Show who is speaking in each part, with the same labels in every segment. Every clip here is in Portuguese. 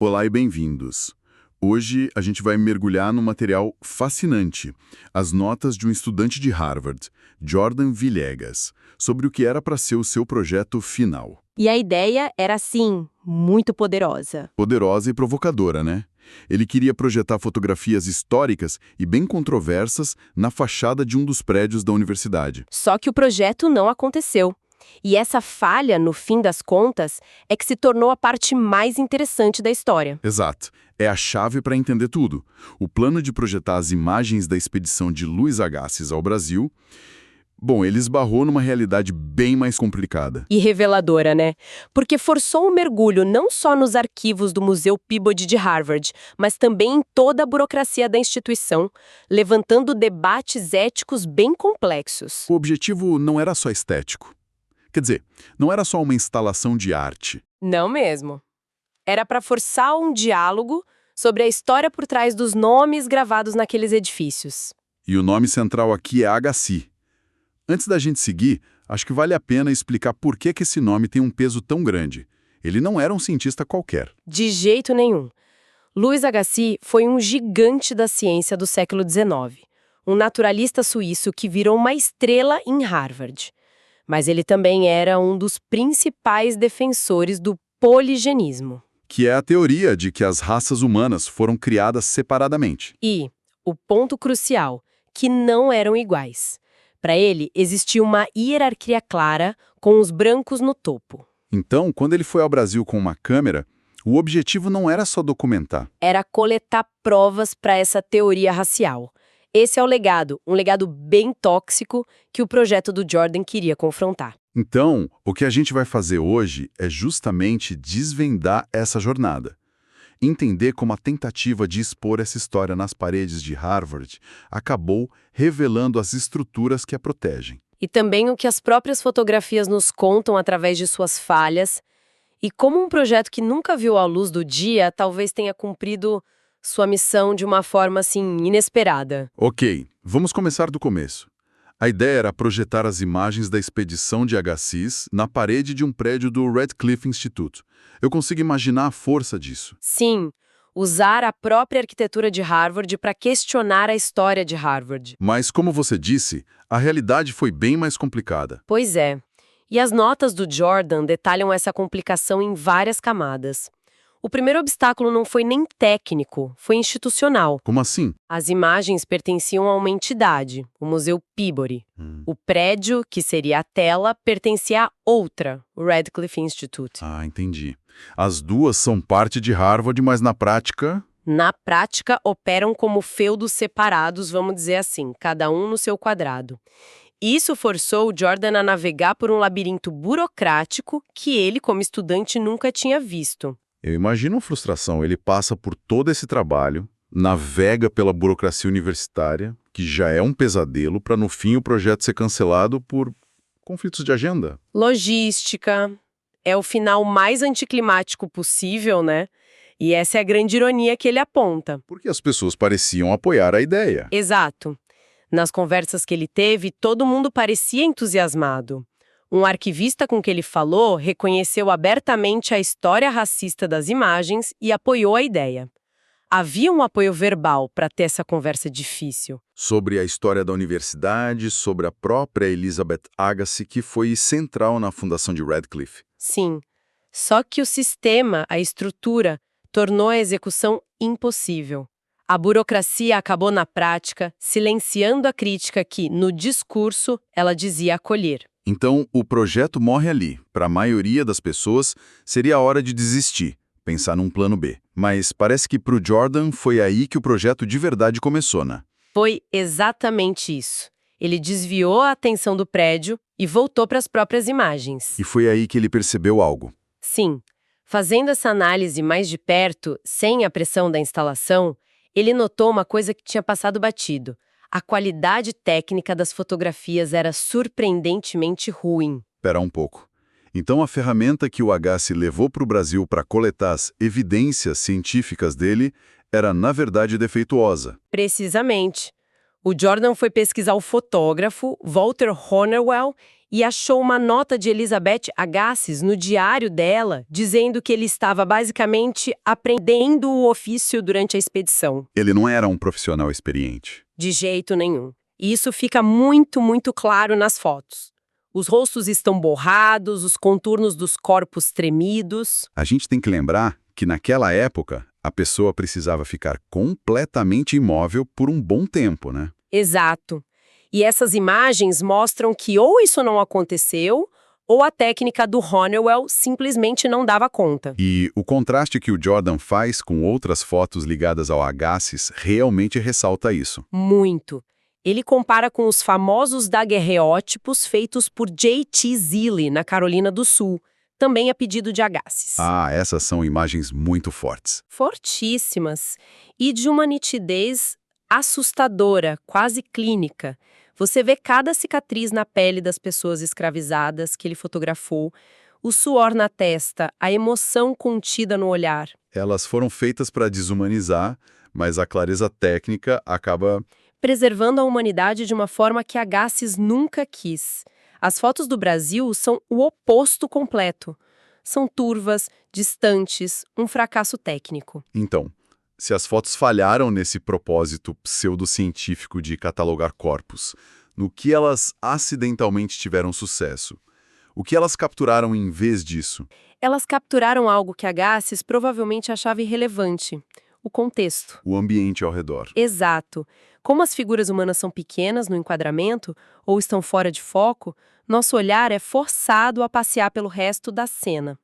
Speaker 1: Olá e bem-vindos. Hoje a gente vai mergulhar num material fascinante, as notas de um estudante de Harvard, Jordan Villegas, sobre o que era para ser o seu projeto final.
Speaker 2: E a ideia era, sim, muito poderosa.
Speaker 1: Poderosa e provocadora, né? Ele queria projetar fotografias históricas e bem controversas na fachada de um dos prédios da universidade.
Speaker 2: Só que o projeto não aconteceu. E essa falha, no fim das contas, é que se tornou a parte mais interessante da história.
Speaker 1: Exato. É a chave para entender tudo. O plano de projetar as imagens da expedição de Luiz Agassiz ao Brasil, bom, ele esbarrou numa realidade bem mais complicada.
Speaker 2: E reveladora, né? Porque forçou um mergulho não só nos arquivos do Museu Peabody de Harvard, mas também em toda a burocracia da instituição, levantando debates éticos bem complexos.
Speaker 1: O objetivo não era só estético. Quer dizer, não era só uma instalação de arte.
Speaker 2: Não mesmo. Era para forçar um diálogo sobre a história por trás dos nomes gravados naqueles edifícios.
Speaker 1: E o nome central aqui é Agassiz. Antes da gente seguir, acho que vale a pena explicar por que esse nome tem um peso tão grande. Ele não era um cientista qualquer.
Speaker 2: De jeito nenhum. Louis Agassiz foi um gigante da ciência do século XIX, um naturalista suíço que virou uma estrela em Harvard. Mas ele também era um dos principais defensores do poligenismo.
Speaker 1: Que é a teoria de que as raças humanas foram criadas separadamente.
Speaker 2: E, o ponto crucial, que não eram iguais. Para ele, existia uma hierarquia clara, com os brancos no topo.
Speaker 1: Então, quando ele foi ao Brasil com uma câmera, o objetivo não era só documentar.
Speaker 2: Era coletar provas para essa teoria racial. Esse é o legado, um legado bem tóxico que o projeto do Jordan queria confrontar.
Speaker 1: Então, o que a gente vai fazer hoje é justamente desvendar essa jornada. Entender como a tentativa de expor essa história nas paredes de Harvard acabou revelando as estruturas que a protegem.
Speaker 2: E também o que as próprias fotografias nos contam através de suas falhas, e como um projeto que nunca viu a luz do dia talvez tenha cumprido sua missão de uma forma, assim, inesperada.
Speaker 1: Ok, vamos começar do começo. A ideia era projetar as imagens da expedição de Agassiz na parede de um prédio do Radcliffe Institute. Eu consigo imaginar a força disso.
Speaker 2: Sim, usar a própria arquitetura de Harvard para questionar a história de Harvard.
Speaker 1: Mas, como você disse, a realidade foi bem mais complicada.
Speaker 2: Pois é. E as notas do Jordan detalham essa complicação em várias camadas. O primeiro obstáculo não foi nem técnico, foi institucional.
Speaker 1: Como assim?
Speaker 2: As imagens pertenciam a uma entidade, o Museu Peabody. O prédio, que seria a tela, pertencia a outra, o Radcliffe Institute.
Speaker 1: Ah, entendi. As duas são parte de Harvard, mas na prática...
Speaker 2: Na prática, operam como feudos separados, vamos dizer assim, cada um no seu quadrado. Isso forçou o Jordan a navegar por um labirinto burocrático que ele, como estudante, nunca tinha visto.
Speaker 1: Eu imagino a frustração. Ele passa por todo esse trabalho, navega pela burocracia universitária, que já é um pesadelo, para no fim o projeto ser cancelado por conflitos de agenda.
Speaker 2: Logística. É o final mais anticlimático possível, né? E essa é a grande ironia que ele aponta.
Speaker 1: Porque as pessoas pareciam apoiar a ideia.
Speaker 2: Exato. Nas conversas que ele teve, todo mundo parecia entusiasmado. Um arquivista com que ele falou reconheceu abertamente a história racista das imagens e apoiou a ideia. Havia um apoio verbal para ter essa conversa difícil.
Speaker 1: Sobre a história da universidade, sobre a própria Elizabeth Agassiz, que foi central na fundação de Radcliffe.
Speaker 2: Sim. Só que o sistema, a estrutura, tornou a execução impossível. A burocracia acabou na prática, silenciando a crítica que, no discurso, ela dizia acolher.
Speaker 1: Então, o projeto morre ali. Para a maioria das pessoas, seria a hora de desistir, pensar num plano B. Mas parece que para o Jordan foi aí que o projeto de verdade começou, né?
Speaker 2: Foi exatamente isso. Ele desviou a atenção do prédio e voltou para as próprias imagens.
Speaker 1: E foi aí que ele percebeu algo.
Speaker 2: Sim. Fazendo essa análise mais de perto, sem a pressão da instalação, ele notou uma coisa que tinha passado batido. A qualidade técnica das fotografias era surpreendentemente ruim.
Speaker 1: Espera um pouco. Então a ferramenta que o Agassiz levou para o Brasil para coletar as evidências científicas dele era, na verdade, defeituosa.
Speaker 2: Precisamente. O Jordan foi pesquisar o fotógrafo Walter Hornewell e achou uma nota de Elizabeth Agassiz no diário dela, dizendo que ele estava basicamente aprendendo o ofício durante a expedição.
Speaker 1: Ele não era um profissional experiente.
Speaker 2: De jeito nenhum. E isso fica muito, muito claro nas fotos. Os rostos estão borrados, os contornos dos corpos tremidos.
Speaker 1: A gente tem que lembrar que naquela época a pessoa precisava ficar completamente imóvel por um bom tempo, né?
Speaker 2: Exato. E essas imagens mostram que ou isso não aconteceu, ou a técnica do Hornewell simplesmente não dava conta.
Speaker 1: E o contraste que o Jordan faz com outras fotos ligadas ao Agassiz realmente ressalta isso.
Speaker 2: Muito. Ele compara com os famosos daguerreótipos feitos por J.T. Zille, na Carolina do Sul, também a pedido de Agassiz.
Speaker 1: Ah, essas são imagens muito fortes.
Speaker 2: Fortíssimas. E de uma nitidez assustadora, quase clínica. Você vê cada cicatriz na pele das pessoas escravizadas que ele fotografou, o suor na testa, a emoção contida no olhar.
Speaker 1: Elas foram feitas para desumanizar, mas a clareza técnica acaba...
Speaker 2: preservando a humanidade de uma forma que Agassiz nunca quis. As fotos do Brasil são o oposto completo. São turvas, distantes, um fracasso técnico.
Speaker 1: Então, se as fotos falharam nesse propósito pseudocientífico de catalogar corpos, no que elas acidentalmente tiveram sucesso? O que elas capturaram em vez disso?
Speaker 2: Elas capturaram algo que Agassiz provavelmente achava irrelevante: o contexto.
Speaker 1: O ambiente ao redor.
Speaker 2: Exato. Como as figuras humanas são pequenas no enquadramento ou estão fora de foco, nosso olhar é forçado a passear pelo resto da cena.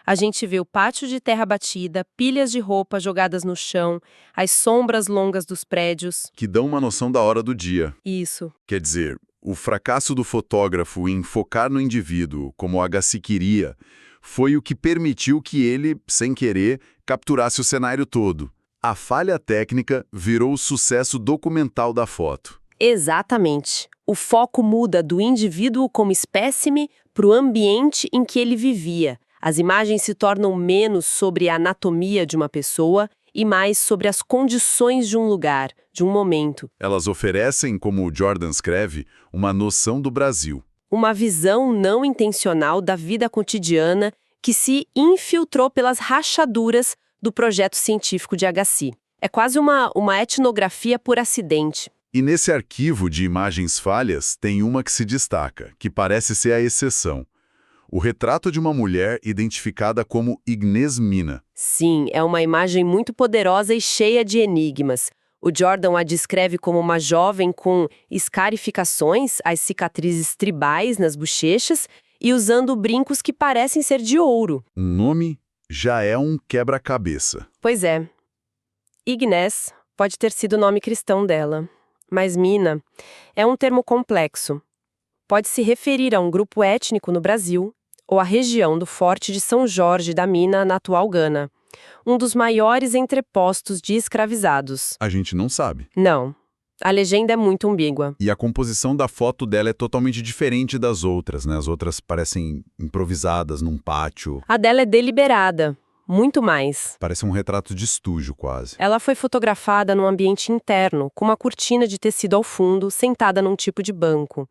Speaker 2: A gente vê o pátio de terra batida, pilhas de roupa jogadas no chão, as sombras longas dos prédios.
Speaker 1: Que dão uma noção da hora do dia.
Speaker 2: Isso.
Speaker 1: Quer dizer, o fracasso do fotógrafo em focar no indivíduo, como o Agassiz queria, foi o que permitiu que ele, sem querer, capturasse o cenário todo. A falha técnica virou o sucesso documental da foto.
Speaker 2: Exatamente. O foco muda do indivíduo como espécime para o ambiente em que ele vivia. As imagens se tornam menos sobre a anatomia de uma pessoa e mais sobre as condições de um lugar, de um momento.
Speaker 1: Elas oferecem, como o Jordan escreve, uma noção do Brasil.
Speaker 2: Uma visão não intencional da vida cotidiana que se infiltrou pelas rachaduras do projeto científico de Agassiz. É quase uma etnografia por acidente.
Speaker 1: E nesse arquivo de imagens falhas, tem uma que se destaca, que parece ser a exceção. O retrato de uma mulher identificada como Ignez Mina.
Speaker 2: Sim, é uma imagem muito poderosa e cheia de enigmas. O Jordan a descreve como uma jovem com escarificações, as cicatrizes tribais nas bochechas e usando brincos que parecem ser de ouro.
Speaker 1: O nome já é um quebra-cabeça.
Speaker 2: Pois é. Ignez pode ter sido o nome cristão dela, mas Mina é um termo complexo. Pode se referir a um grupo étnico no Brasil ou à região do Forte de São Jorge da Mina, na atual Gana, um dos maiores entrepostos de escravizados.
Speaker 1: A gente não sabe.
Speaker 2: Não. A legenda é muito ambígua.
Speaker 1: E a composição da foto dela é totalmente diferente das outras, né? As outras parecem improvisadas num pátio.
Speaker 2: A dela é deliberada, muito mais.
Speaker 1: Parece um retrato de estúdio, quase.
Speaker 2: Ela foi fotografada num ambiente interno, com uma cortina de tecido ao fundo, sentada num tipo de banco.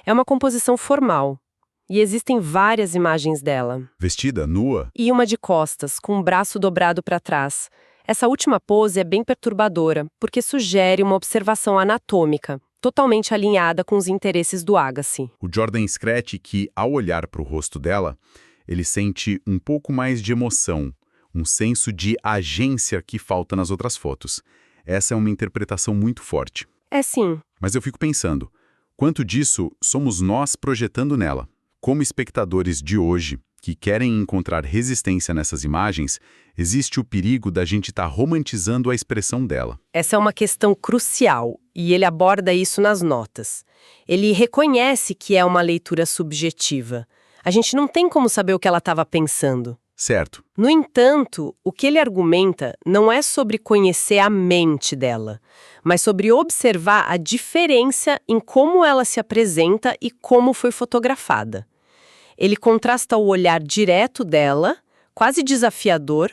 Speaker 2: É uma composição formal. E existem várias imagens dela.
Speaker 1: Vestida, nua?
Speaker 2: E uma de costas, com o braço dobrado para trás. Essa última pose é bem perturbadora, porque sugere uma observação anatômica, totalmente alinhada com os interesses do Agassiz.
Speaker 1: O Jordan escreve que, ao olhar para o rosto dela, ele sente um pouco mais de emoção, um senso de agência que falta nas outras fotos. Essa é uma interpretação muito forte.
Speaker 2: É sim.
Speaker 1: Mas eu fico pensando, quanto disso somos nós projetando nela? Como espectadores de hoje, que querem encontrar resistência nessas imagens, existe o perigo da gente estar romantizando a expressão dela.
Speaker 2: Essa é uma questão crucial, e ele aborda isso nas notas. Ele reconhece que é uma leitura subjetiva. A gente não tem como saber o que ela estava pensando.
Speaker 1: Certo.
Speaker 2: No entanto, o que ele argumenta não é sobre conhecer a mente dela, mas sobre observar a diferença em como ela se apresenta e como foi fotografada. Ele contrasta o olhar direto dela, quase desafiador,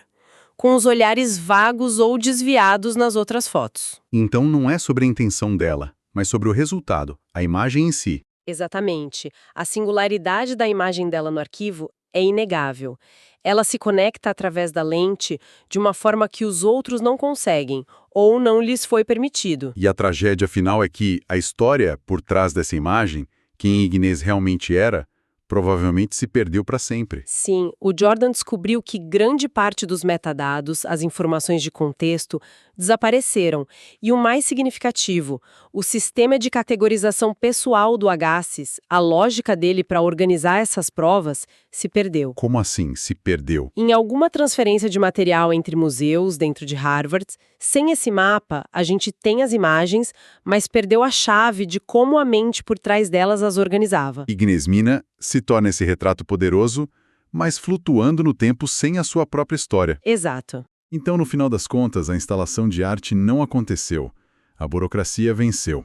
Speaker 2: com os olhares vagos ou desviados nas outras fotos.
Speaker 1: Então não é sobre a intenção dela, mas sobre o resultado, a imagem em si.
Speaker 2: Exatamente. A singularidade da imagem dela no arquivo é inegável. Ela se conecta através da lente de uma forma que os outros não conseguem, ou não lhes foi permitido.
Speaker 1: E a tragédia final é que a história por trás dessa imagem, quem Ignaz realmente era, provavelmente se perdeu para sempre.
Speaker 2: Sim, o Jordan descobriu que grande parte dos metadados, as informações de contexto, desapareceram. E o mais significativo, o sistema de categorização pessoal do Agassiz, a lógica dele para organizar essas provas, se perdeu.
Speaker 1: Como assim se perdeu?
Speaker 2: Em alguma transferência de material entre museus dentro de Harvard, sem esse mapa, a gente tem as imagens, mas perdeu a chave de como a mente por trás delas as organizava.
Speaker 1: Ignaz Mina se torna esse retrato poderoso, mas flutuando no tempo sem a sua própria história.
Speaker 2: Exato.
Speaker 1: Então, no final das contas, a instalação de arte não aconteceu. A burocracia venceu.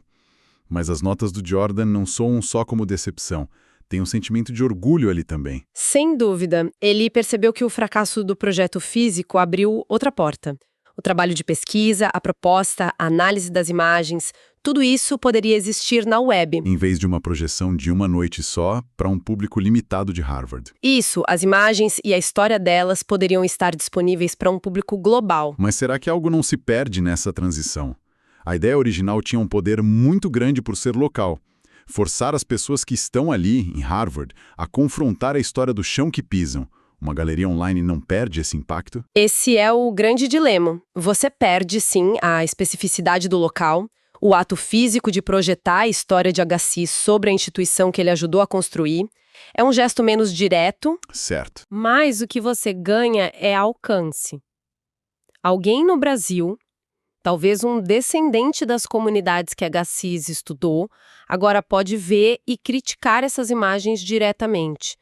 Speaker 1: Mas as notas do Jordan não soam só como decepção. Tem um sentimento de orgulho ali também.
Speaker 2: Sem dúvida, ele percebeu que o fracasso do projeto físico abriu outra porta. O trabalho de pesquisa, a proposta, a análise das imagens, tudo isso poderia existir na web.
Speaker 1: Em vez de uma projeção de uma noite só para um público limitado de Harvard.
Speaker 2: Isso, as imagens e a história delas poderiam estar disponíveis para um público global.
Speaker 1: Mas será que algo não se perde nessa transição? A ideia original tinha um poder muito grande por ser local. Forçar as pessoas que estão ali, em Harvard, a confrontar a história do chão que pisam. Uma galeria online não perde esse impacto?
Speaker 2: Esse é o grande dilema. Você perde, sim, a especificidade do local, o ato físico de projetar a história de Agassiz sobre a instituição que ele ajudou a construir. É um gesto menos direto.
Speaker 1: Certo.
Speaker 2: Mas o que você ganha é alcance. Alguém no Brasil, talvez um descendente das comunidades que Agassiz estudou, agora pode ver e criticar essas imagens diretamente.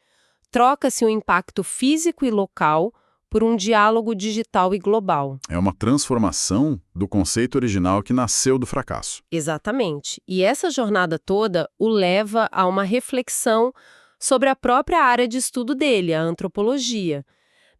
Speaker 2: Troca-se o impacto físico e local por um diálogo digital e global.
Speaker 1: É uma transformação do conceito original que nasceu do fracasso.
Speaker 2: Exatamente. E essa jornada toda o leva a uma reflexão sobre a própria área de estudo dele, a antropologia.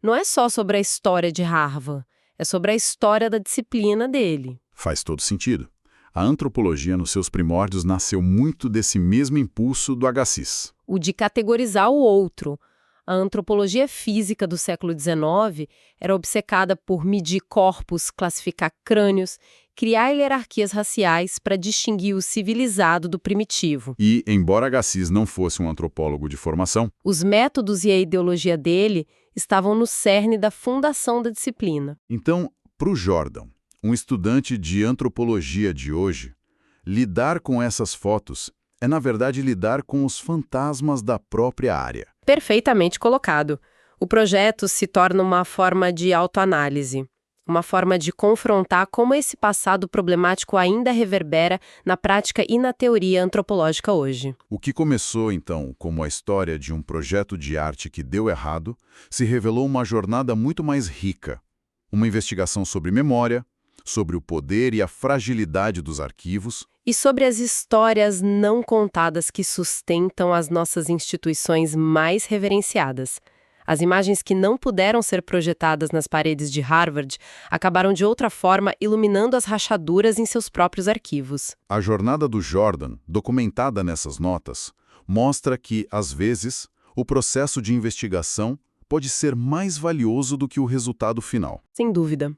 Speaker 2: Não é só sobre a história de Harvard, é sobre a história da disciplina dele.
Speaker 1: Faz todo sentido. A antropologia, nos seus primórdios, nasceu muito desse mesmo impulso do Agassiz.
Speaker 2: O de categorizar o outro. A antropologia física do século XIX era obcecada por medir corpos, classificar crânios, criar hierarquias raciais para distinguir o civilizado do primitivo.
Speaker 1: E, embora Agassiz não fosse um antropólogo de formação,
Speaker 2: Os métodos e a ideologia dele estavam no cerne da fundação da disciplina.
Speaker 1: então, para o Jordan, um estudante de antropologia de hoje, lidar com essas fotos é, na verdade, lidar com os fantasmas da própria área.
Speaker 2: Perfeitamente colocado. O projeto se torna uma forma de autoanálise, uma forma de confrontar como esse passado problemático ainda reverbera na prática e na teoria antropológica hoje.
Speaker 1: O que começou, então, como a história de um projeto de arte que deu errado, se revelou uma jornada muito mais rica. Uma investigação sobre memória, sobre o poder e a fragilidade dos arquivos,
Speaker 2: E sobre as histórias não contadas que sustentam as nossas instituições mais reverenciadas. As imagens que não puderam ser projetadas nas paredes de Harvard acabaram de outra forma iluminando as rachaduras em seus próprios arquivos.
Speaker 1: a jornada do Jordan, documentada nessas notas, mostra que, às vezes, o processo de investigação pode ser mais valioso do que o resultado final.
Speaker 2: Sem dúvida.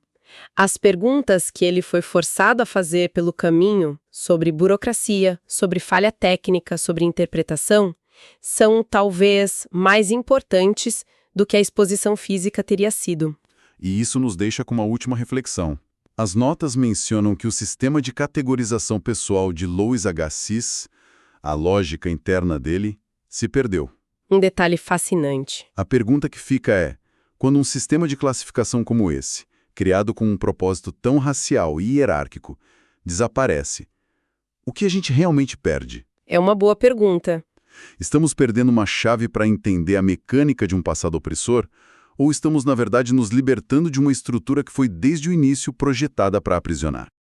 Speaker 2: As perguntas que ele foi forçado a fazer pelo caminho sobre burocracia, sobre falha técnica, sobre interpretação, são talvez mais importantes do que a exposição física teria sido.
Speaker 1: E isso nos deixa com uma última reflexão. As notas mencionam que o sistema de categorização pessoal de Louis Agassiz, a lógica interna dele, se perdeu.
Speaker 2: Um detalhe fascinante.
Speaker 1: A pergunta que fica é, quando um sistema de classificação como esse, criado com um propósito tão racial e hierárquico, desaparece, o que a gente realmente perde?
Speaker 2: É uma boa pergunta.
Speaker 1: Estamos perdendo uma chave para entender a mecânica de um passado opressor? Ou estamos, na verdade, nos libertando de uma estrutura que foi desde o início projetada para aprisionar?